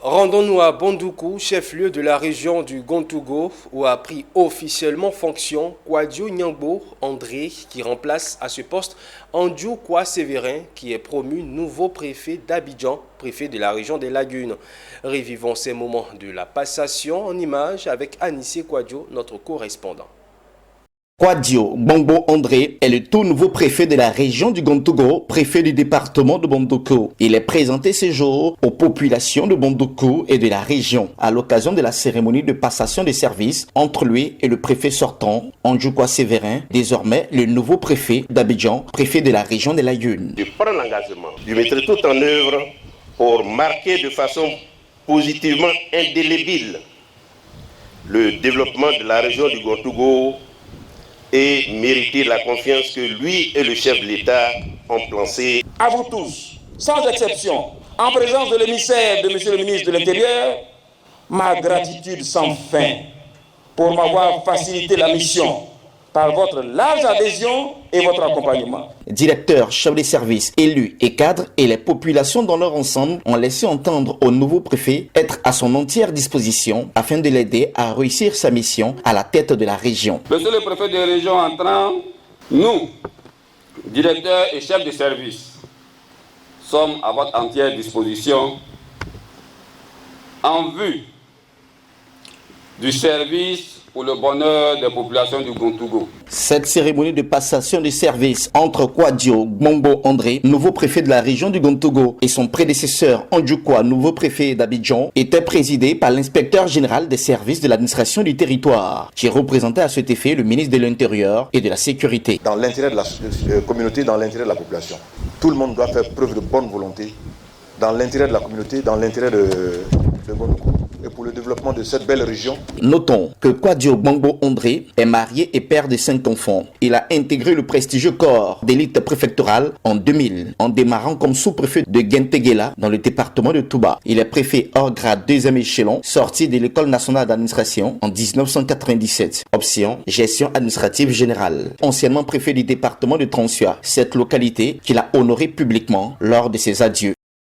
Rendons-nous à Bondoukou, chef-lieu de la région du Gontougo, où a pris officiellement fonction Kouadio Nyangbo André, qui remplace à ce poste Andjou Kwa Sévérin, qui est promu nouveau préfet d'Abidjan, préfet de la région des Lagunes. Revivons ces moments de la passation en images avec Anissé Kouadio, notre correspondant. Kouadio Gbangbo André est le tout nouveau préfet de la région du Gontougo, préfet du département de Bondoukou. Il est présenté ce jour aux populations de Bondoukou et de la région à l'occasion de la cérémonie de passation de services entre lui et le préfet sortant, Andjou Kwa Sévérin, désormais le nouveau préfet d'Abidjan, préfet de la région des Lagunes. Je prends l'engagement, je mettrai tout en œuvre pour marquer de façon positivement indélébile le développement de la région du Gontougo et mériter la confiance que lui et le chef de l'État ont placée. À vous tous, sans exception, en présence de l'émissaire de M. le ministre de l'Intérieur, ma gratitude sans fin pour m'avoir facilité la mission par votre large adhésion et votre accompagnement. Directeurs, chefs de services, élus et cadres et les populations dans leur ensemble ont laissé entendre au nouveau préfet être à son entière disposition afin de l'aider à réussir sa mission à la tête de la région. Monsieur le préfet de région entrant, nous, directeurs et chefs de service, sommes à votre entière disposition en vue du service pour le bonheur des populations du Gontougo. Cette cérémonie de passation de service entre Kouadio Gbangbo André, nouveau préfet de la région du Gontougo, et son prédécesseur Andjou Kwa, nouveau préfet d'Abidjan, était présidée par l'inspecteur général des services de l'administration du territoire, qui représentait à cet effet le ministre de l'Intérieur et de la Sécurité. Dans l'intérêt de la communauté, dans l'intérêt de la population, tout le monde doit faire preuve de bonne volonté, dans l'intérêt de la communauté, dans l'intérêt de Bondoukou et pour le développement de cette belle région. Notons que Kouadio Gbangbo André est marié et père de 5 enfants. Il a intégré le prestigieux corps d'élite préfectorale en 2000, en démarrant comme sous-préfet de Gentegela dans le département de Touba. Il est préfet hors grade 2e échelon, sorti de l'école nationale d'administration en 1997. Option gestion administrative générale. Anciennement préfet du département de Transua, cette localité qu'il a honorée publiquement lors de ses adieux.